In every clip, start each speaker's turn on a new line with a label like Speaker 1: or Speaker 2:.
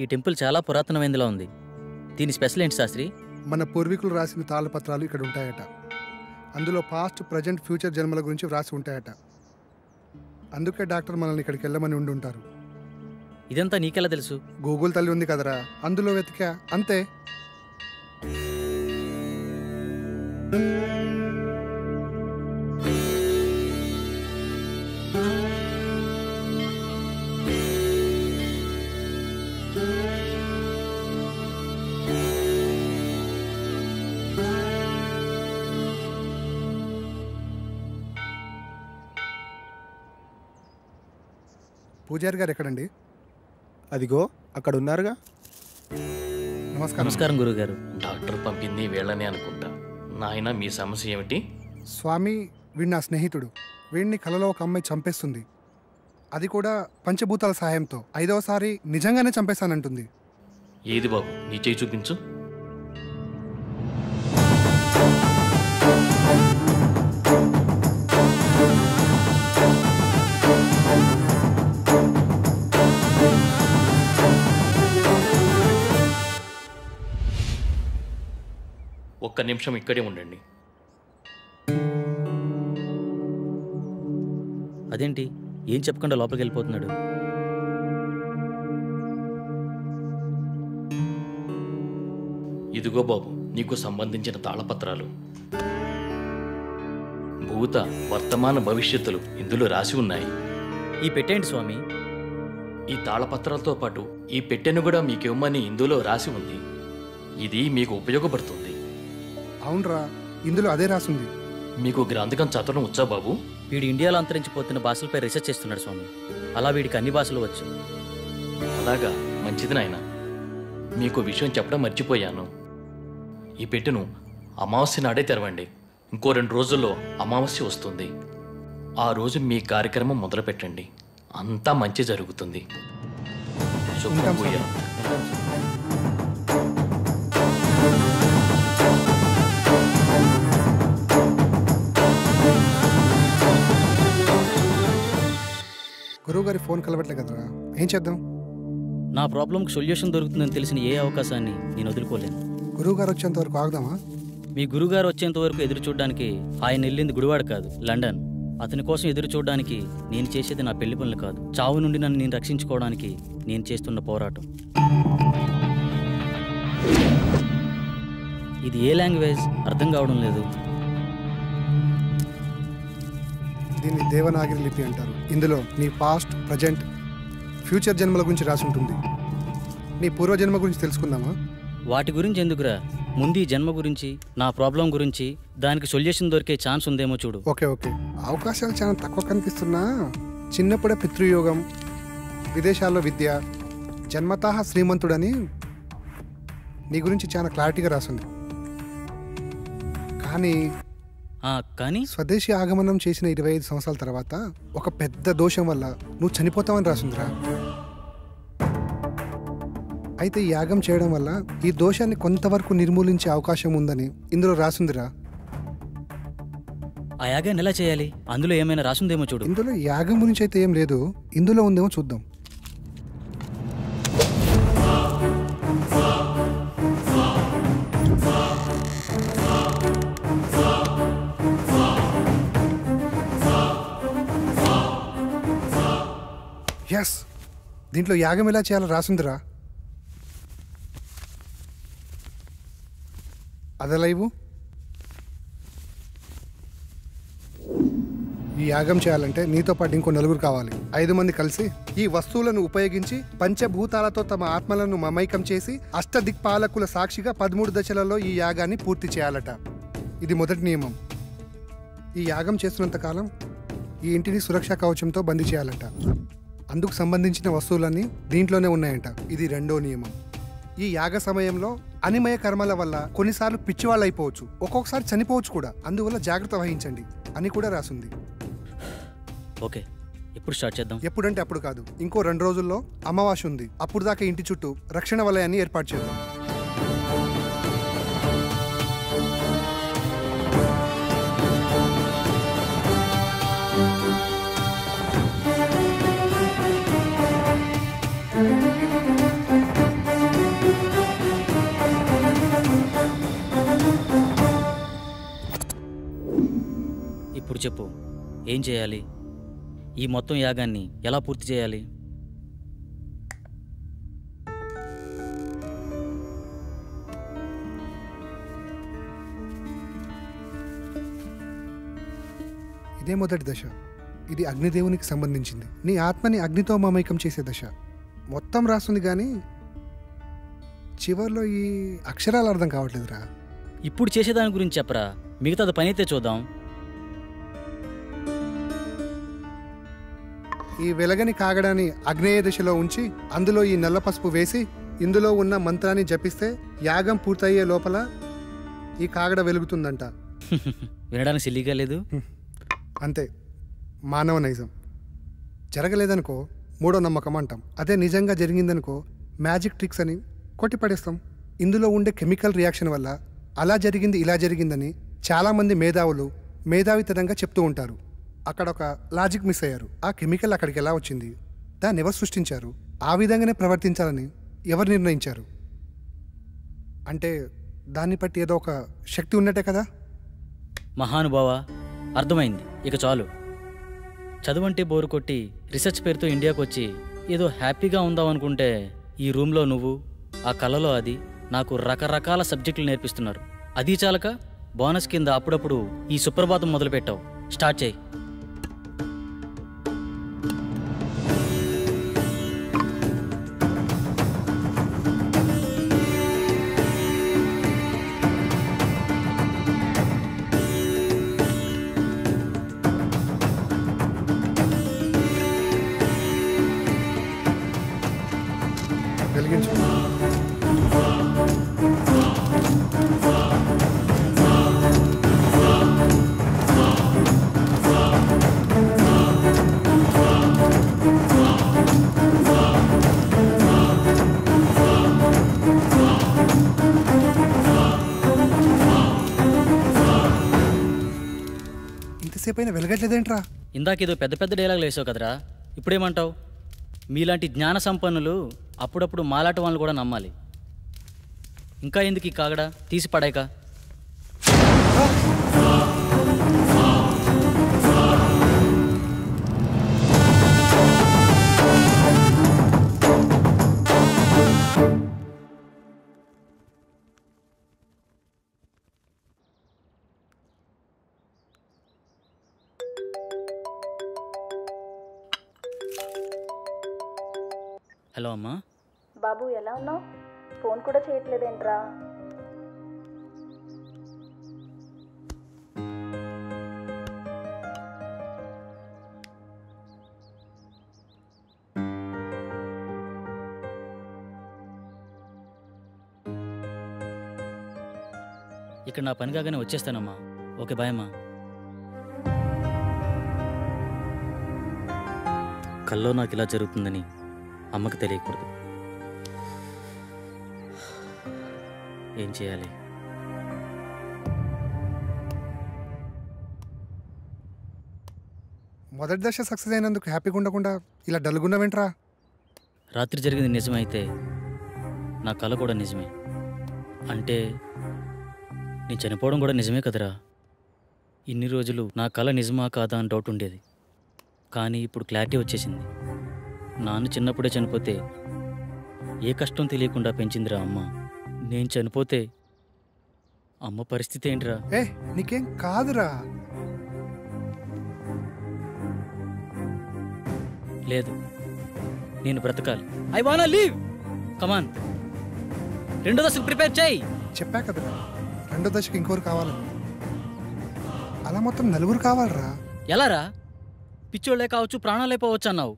Speaker 1: ఈ టెంపుల్ చాలా పురాతనమైనదిలా ఉంది. దీని స్పెషల్ ఏంటి శాస్త్రి?
Speaker 2: మన పూర్వీకులు రాసిన తాళపత్రాలు ఇక్కడ ఉంటాయట. అందులో పాస్ట్, ప్రజెంట్, ఫ్యూచర్ జన్మల గురించి వ్రాసి ఉంటాయట. అందుకే డాక్టర్ మనల్ని ఇక్కడికి వెళ్ళమని ఉండుంటారు.
Speaker 1: ఇదంతా నీకెలా తెలుసు?
Speaker 2: గూగుల్ తల్లి ఉంది కదరా, అందులో వెతికా అంతే. పూజారి గారు ఎక్కడండి?
Speaker 3: అదిగో అక్కడ ఉన్నారుగా.
Speaker 2: నమస్కారం.
Speaker 1: నమస్కారం గురుగారు.
Speaker 4: డాక్టర్ పంపింది వీళ్ళని అనుకుంటా. నాయన మీ సమస్య ఏమిటి?
Speaker 2: స్వామి, వీడు నా స్నేహితుడు. వీడిని కలలో ఒక అమ్మాయి చంపేస్తుంది. అది కూడా పంచభూతాల సహాయంతో. 5వసారి నిజంగానే చంపేశానంటుంది.
Speaker 4: ఏది బాబు, నీ చేయి చూపించు. ఒక్క నిమిషం ఇక్కడే ఉండండి.
Speaker 1: అదేంటి ఏం చెప్పకుండా లోపలికి వెళ్ళిపోతున్నాడు?
Speaker 4: ఇదిగో బాబు, నీకు సంబంధించిన తాళపత్రాలు. భూత, వర్తమాన, భవిష్యత్తులు ఇందులో రాసి ఉన్నాయి.
Speaker 1: ఈ పెట్టేంటి స్వామి?
Speaker 4: ఈ తాళపత్రాలతో పాటు ఈ పెట్టెను కూడా మీకివ్వమని ఇందులో రాసి ఉంది. ఇది మీకు ఉపయోగపడుతుంది.
Speaker 2: అవునరా, ఇందులో అదే రాసుంది.
Speaker 4: మీకు గ్రంథకం చదవడం వచ్చా బాబు?
Speaker 1: వీడు ఇండియాలో అంతరించిపోతున్న భాషలపై రీసెర్చ్ చేస్తున్నాడు స్వామి. అలా వీడికి అన్ని భాషలు వచ్చు.
Speaker 4: అలాగా, మంచిది నాయన. మీకు విషయం చెప్పడం మర్చిపోయాను. ఈ పెట్టెను అమావాస్య నాడే తెరవండి. ఇంకో 2 రోజుల్లో అమావాస్య వస్తుంది. ఆ రోజు మీ కార్యక్రమం మొదలు పెట్టండి. అంతా మంచి జరుగుతుంది. శుభం భూయాత్.
Speaker 2: గురువుగారి ఫోన్ కలవట్లే కదరా, ఏం చేద్దాం?
Speaker 1: నా ప్రాబ్లంకి సొల్యూషన్ దొరుకుతుందని తెలిసిన ఏ అవకాశాన్ని నేను వదులుకోలేను.
Speaker 2: గురువుగారు వచ్చేంత వరకు ఆగుదామా?
Speaker 1: మీ గురుగారు వచ్చేంత వరకు ఎదురు చూడడానికి ఆయన వెళ్ళింది గుడివాడ కాదు, లండన్. అతని కోసం ఎదురు చూడడానికి నేను చేసేది నా పెళ్లి పనులు కాదు, చావు నుండి నన్ను నేను రక్షించుకోవడానికి నేను చేస్తున్న పోరాటం. ఇది ఏ లాంగ్వేజ్ అర్థం కావడం లేదు.
Speaker 2: దీన్ని దేవనాగరి లిపి అంటారు. ఇందులో నీ పాస్ట్, ప్రజెంట్, ఫ్యూచర్ జన్మల గురించి రాసి ఉంటుంది. నీ పూర్వజన్మ గురించి తెలుసుకుందామా?
Speaker 1: వాటి గురించి ఎందుకురా, ముందు ఈ జన్మ గురించి, నా ప్రాబ్లం గురించి, దానికి సొల్యూషన్ దొరికే ఛాన్స్ ఉందేమో చూడు.
Speaker 2: ఓకే ఓకే, అవకాశాలు చాలా తక్కువ కనిపిస్తున్నా చిన్నప్పుడే పితృయోగం, విదేశాల్లో విద్య, జన్మతః శ్రీమంతుడని నీ గురించి చాలా క్లారిటీగా రాసింది. కానీ స్వదేశీ ఆగమనం చేసిన 25 సంవత్సరాల తర్వాత ఒక పెద్ద దోషం వల్ల నువ్వు చనిపోతావని రాసిందిరా. అయితే ఈ యాగం చేయడం వల్ల ఈ దోషాన్ని కొంతవరకు నిర్మూలించే అవకాశం ఉందని ఇందులో రాసిందిరా.
Speaker 1: ఆ యాగాన్ని ఎలా చేయాలి? అందులో ఏమైనా రాసుందేమో చూడు.
Speaker 2: ఇందులో యాగం గురించి అయితే ఏం లేదు, ఇందులో ఉందేమో చూద్దాం. ఎస్, దీంట్లో యాగం ఎలా చేయాలో రాసుందిరా. అదలా ఇవ్వు. ఈ యాగం చేయాలంటే నీతో పాటు ఇంకో 4 కావాలి. 5 మంది కలిసి ఈ వస్తువులను ఉపయోగించి పంచభూతాలతో తమ ఆత్మలను మమైకం చేసి అష్టదిక్పాలకుల సాక్షిగా 13 దశలలో ఈ యాగాన్ని పూర్తి చేయాలట. ఇది మొదటి నియమం. ఈ యాగం చేస్తున్నంత కాలం ఈ ఇంటిని సురక్షా కవచంతో బందీ చేయాలట. అందుకు సంబంధించిన వస్తువులన్నీ దీంట్లోనే ఉన్నాయంట. ఇది 2వ నియమం. ఈ యాగ సమయంలో అనిమయ కర్మల వల్ల కొన్నిసార్లు పిచ్చివాళ్ళు అయిపోవచ్చు, ఒక్కొక్కసారి చనిపోవచ్చు కూడా. అందువల్ల జాగ్రత్త వహించండి అని కూడా రాసుంది.
Speaker 1: ఓకే, ఎప్పుడు స్టార్ట్ చేద్దాం?
Speaker 2: ఎప్పుడంటే అప్పుడు కాదు, ఇంకో 2 రోజుల్లో అమావాస్య ఉంది. అప్పుడు దాకా ఇంటి చుట్టూ రక్షణ వలయాన్ని ఏర్పాటు చేద్దాం.
Speaker 1: చెప్పు, ఏం చేయాలి? ఈ మొత్తం యాగాన్ని ఎలా పూర్తి చేయాలి?
Speaker 2: ఇదే మొదటి దశ. ఇది అగ్నిదేవునికి సంబంధించింది. నీ ఆత్మని అగ్నితో మమైకం చేసే దశ. మొత్తం రాస్తుంది కానీ చివర్లో ఈ అక్షరాలు అర్థం కావట్లేదురా.
Speaker 1: ఇప్పుడు చేసేదాని గురించి చెప్పరా, మిగతాది పని అయితే చూద్దాం.
Speaker 2: ఈ వెలగని కాగడాన్ని అగ్నేయ దిశలో ఉంచి అందులో ఈ నల్ల పసుపు వేసి ఇందులో ఉన్న మంత్రాన్ని జపిస్తే యాగం పూర్తయ్యే లోపల ఈ కాగడ వెలుగుతుందంట.
Speaker 1: వినడానికి సిల్లీగా లేదు.
Speaker 2: అంతే, మానవ నైజం. జరగలేదనుకో మూడో నమ్మకం అంటాం. అదే నిజంగా జరిగిందనుకో మ్యాజిక్ ట్రిక్స్ అని కొట్టిపడేస్తాం. ఇందులో ఉండే కెమికల్ రియాక్షన్ వల్ల అలా జరిగింది ఇలా జరిగిందని చాలామంది మేధావులు మేధావితనంగా చెప్తూ ఉంటారు. అక్కడ ఒక లాజిక్ మిస్ అయ్యారు. ఆ కెమికల్ అక్కడికి ఎలా వచ్చింది, దాన్ని ఎవరు సృష్టించారు, ఆ విధంగానే ప్రవర్తించాలని ఎవరు నిర్ణయించారు? అంటే దాన్ని బట్టి ఏదో ఒక శక్తి ఉన్నట్టే కదా.
Speaker 1: మహానుభావ, అర్థమైంది. ఇక చాలు. చదువంటే బోరు కొట్టి రీసెర్చ్ పేరుతో ఇండియాకు వచ్చి ఏదో హ్యాపీగా ఉందామనుకుంటే ఈ రూమ్లో నువ్వు, ఆ కళలో అది నాకు రకరకాల సబ్జెక్టులు నేర్పిస్తున్నారు. అది చాలక బోనస్ కింద అప్పుడప్పుడు ఈ సుప్రభాతం మొదలుపెట్టావు. స్టార్ట్ చేయి.
Speaker 2: వెలిగించు. ఇంతసేపు అయినా వెలగట్లేదేంట్రా?
Speaker 1: ఇందాకేదో పెద్ద పెద్ద డైలాగులు వేసావు కదరా, ఇప్పుడేమంటావు? మీలాంటి జ్ఞాన సంపన్నులు అప్పుడప్పుడు మాలాట వాళ్ళని కూడా నమ్మాలి. ఇంకా ఎందుకు ఈ కాగడా, తీసి పడాయిక. హలో అమ్మా.
Speaker 5: బాబు ఎలా ఉన్నావు? ఫోన్ కూడా చేయట్లేదేంట్రా?
Speaker 1: ఇక్కడ నా పని కాగానే వచ్చేస్తానమ్మా. ఓకే, బాయ్ అమ్మా. కల్లో నాకు ఇలా జరుగుతుందని అమ్మకు తెలియకూడదు. ఏం చేయాలి?
Speaker 2: మొదటి దశ సక్సెస్ అయినందుకు హ్యాపీగా ఉండకుండా ఇలా డల్గున్నావేంట్రా?
Speaker 1: రాత్రి జరిగింది నిజమైతే నా కల కూడా నిజమే. అంటే నేను చనిపోవడం కూడా నిజమే కదరా. ఇన్ని రోజులు నా కల నిజమా కాదా అని డౌట్ ఉండేది. కానీ ఇప్పుడు క్లారిటీ వచ్చేసింది. నాన్న చిన్నప్పుడే చనిపోతే ఏ కష్టం తెలియకుండా పెంచిందిరా అమ్మ. నేను చనిపోతే అమ్మ పరిస్థితి ఏంటిరా?
Speaker 2: నీకేం కాదురా.
Speaker 1: లేదు, నేను బ్రతకాలి. ఐ వానా లీవ్. కమాన్, రెండో దశకు ప్రిపేర్ చేయి.
Speaker 2: చెప్పా కదరా, రెండో దశకు ఇంకోరు కావాలని. అలా మొత్తం నలుగురు కావాలరా.
Speaker 1: ఎలారా? పిచ్చోళ్లే కావచ్చు, ప్రాణాలే పోవచ్చు అన్నావు.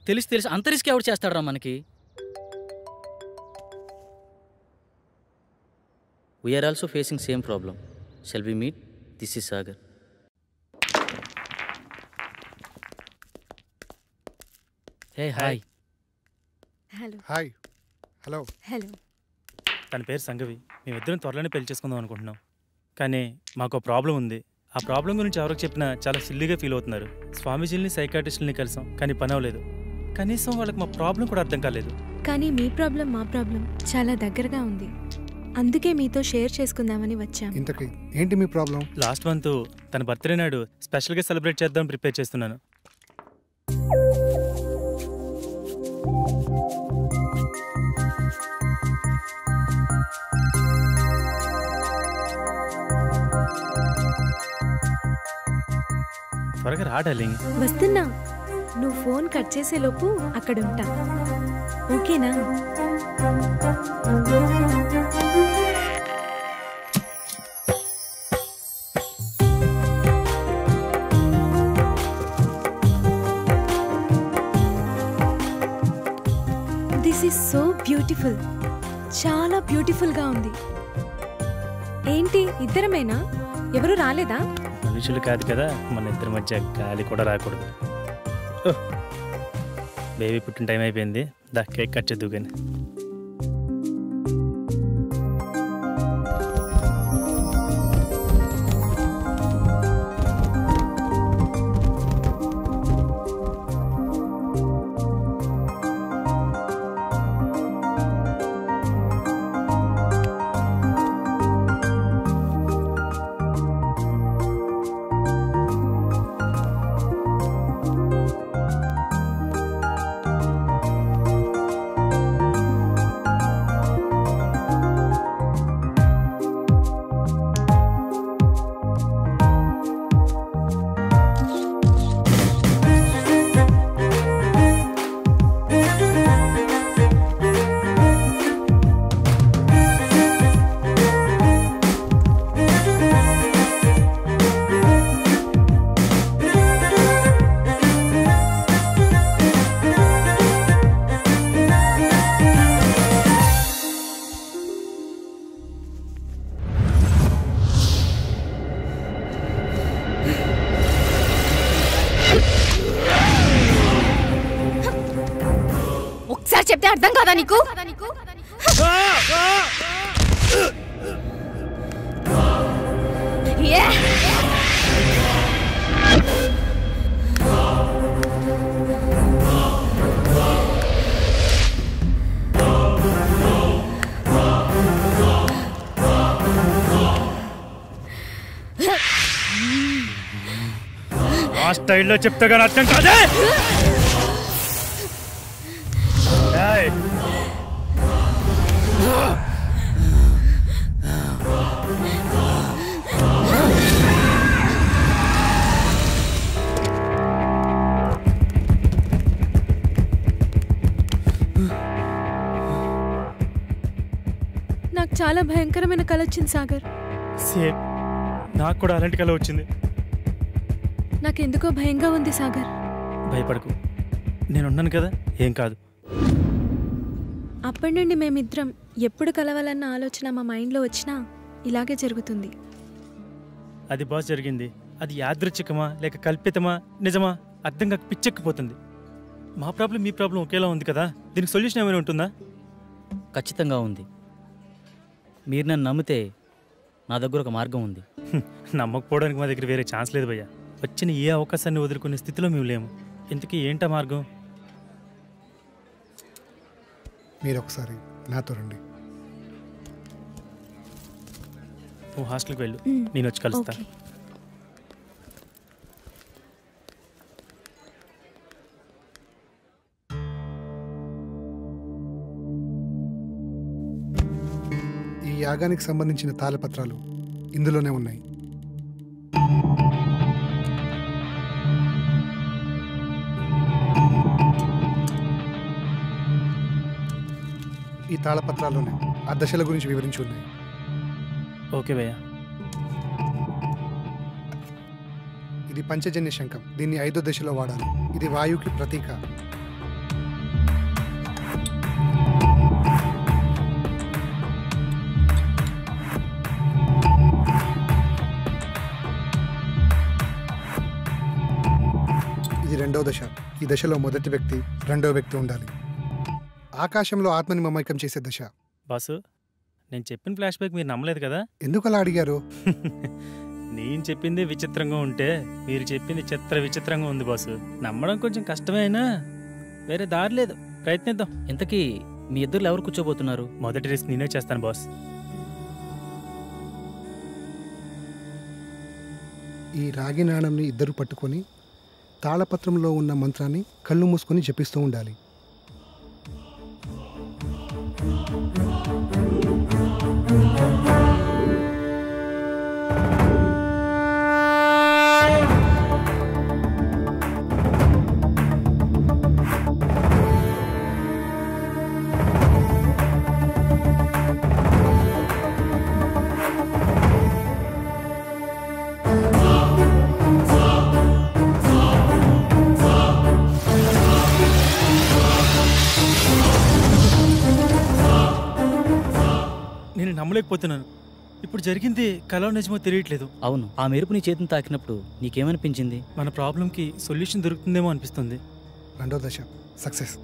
Speaker 1: తెలిసి అంత రిస్క్ ఎవరు చేస్తాడరా మనకి? We are also facing same problem. Shall we meet? This is Sagar. Hey hi.
Speaker 6: Hello.
Speaker 2: Hi. Hello.
Speaker 6: Hello.
Speaker 3: తన పేరు సంగవి. మేమిద్దరం త్వరలోనే పెళ్లి చేసుకుందాం అనుకుంటున్నాం. కానీ మాకు ప్రాబ్లం ఉంది. ఆ ప్రాబ్లం గురించి ఎవరికి చెప్పినా చాలా సిల్లీగా ఫీల్ అవుతున్నారు. స్వామీజీని, సైకాట్రిస్టులని కలిసాం, కానీ పని అవ్వలేదు. కనీసం వాళ్ళకి మా ప్రాబ్లం కూడా అర్థం కాలేదు.
Speaker 6: కానీ మీ ప్రాబ్లం మా ప్రాబ్లం చాలా దగ్గరగా ఉంది. అందుకే మీతో షేర్ చేసుకుందామని వచ్చాం.
Speaker 2: ఇంతకీ ఏంటి మీ ప్రాబ్లం?
Speaker 3: లాస్ట్ మంత్ తన బర్త్డే నాడు స్పెషల్గా సెలబ్రేట్ చేద్దాం ప్రిపేర్ చేస్తున్నాను. త్వరగా రా డార్లింగ్.
Speaker 6: వస్తున్నా. నువ్వు ఫోన్ కట్ చేసేలోపు అక్కడ ఉంటా. ఓకేనా? This is so beautiful. చాలా బ్యూటిఫుల్గా ఉంది. ఏంటి ఇద్దరమేనా? ఎవరు రాలేదా?
Speaker 3: మనుషులు కాదు కదా, మన ఇద్దరి మధ్య గాలి కూడా రాకూడదు. బేబీ పుట్టిన టైం అయిపోయింది. దా కేక్ కట్ చేద్దు కానీ.
Speaker 6: చెప్తే అర్థం కాదా నీకు?
Speaker 3: ఆ స్టైల్లో చెప్తే కానీ అర్థం కాదే.
Speaker 6: నాకు చాలా భయంకరమైన కల వచ్చింది సాగర్.
Speaker 3: సేమ్ నాకు కూడా అలాంటి కల వచ్చింది.
Speaker 6: నాకెందుకో భయంగా ఉంది సాగర్.
Speaker 3: భయపడకు, నేనున్నాను కదా, ఏం కాదు.
Speaker 6: అప్పటి నుండి మేమిద్దరం ఎప్పుడు కలవాలన్న ఆలోచన మా మైండ్లో వచ్చినా ఇలాగే జరుగుతుంది.
Speaker 3: అది బాస్ జరిగింది. అది యాదృచ్ఛికమా లేక కల్పితమా నిజమా అర్థం కాక పిచ్చెక్కిపోతుంది. మా ప్రాబ్లం మీ ప్రాబ్లం ఒకేలా ఉంది కదా, దీనికి సొల్యూషన్ ఏమైనా ఉంటుందా?
Speaker 1: ఖచ్చితంగా ఉంది. మీరు నన్ను నమ్మితే నా దగ్గర ఒక మార్గం ఉంది.
Speaker 3: నమ్మకపోవడానికి మా దగ్గర వేరే ఛాన్స్ లేదు భయ్యా. వచ్చిన ఏ అవకాశాన్ని వదులుకునే స్థితిలో మేము లేము. ఇంతకీ ఏంటా మార్గం?
Speaker 2: మీరు ఒకసారి నాతో రండి.
Speaker 3: నువ్వు హాస్టల్కి వెళ్ళు, నేను వచ్చి కలుస్తా.
Speaker 6: ఓకే.
Speaker 2: ఈ యాగానికి సంబంధించిన తాళపత్రాలు ఇందులోనే ఉన్నాయి. ఈ తాళపత్రాల్లోనే ఆ దశల గురించి వివరించి ఉన్నాయి.
Speaker 3: ఓకే భయ్యా.
Speaker 2: ఇది పంచజన్య శంఖం. దీన్ని 5వ దశలో వాడాలి. ఇది వాయువుకి ప్రతీక. ఇది 2వ దశ. ఈ దశలో మొదటి వ్యక్తి, 2వ వ్యక్తి ఉండాలి. ఆకాశంలో ఆత్మని మమైకం చేసే దశ.
Speaker 3: బాసు, నేను చెప్పిన ఫ్లాష్ బ్యాక్ మీరు నమ్మలేదు కదా?
Speaker 2: ఎందుకు అలా అడిగారు?
Speaker 3: నేను చెప్పింది విచిత్రంగా ఉంటే మీరు చెప్పింది చిత్ర విచిత్రంగా ఉంది బాసు. నమ్మడం కొంచెం కష్టమైనా వేరే దారి లేదు, ప్రయత్నిద్దాం.
Speaker 1: ఇంతకీ మీ ఇద్దరు ఎవరు కూర్చోబోతున్నారు?
Speaker 3: మొదటి రిస్క్ నేనే చేస్తాను బాస్.
Speaker 2: ఈ రాగి నాణంని ఇద్దరు పట్టుకొని తాళపత్రంలో ఉన్న మంత్రాన్ని కళ్ళు మూసుకొని జపిస్తూ ఉండాలి.
Speaker 3: నేను నమ్మలేకపోతున్నాను. ఇప్పుడు జరిగింది కలో నిజమో తెలియట్లేదు.
Speaker 1: అవును, ఆ మెరుపు నీ చేతిని తాకినప్పుడు నీకేమనిపించింది?
Speaker 3: మన ప్రాబ్లంకి సొల్యూషన్ దొరుకుతుందేమో అనిపిస్తుంది.
Speaker 2: రెండో దశ సక్సెస్.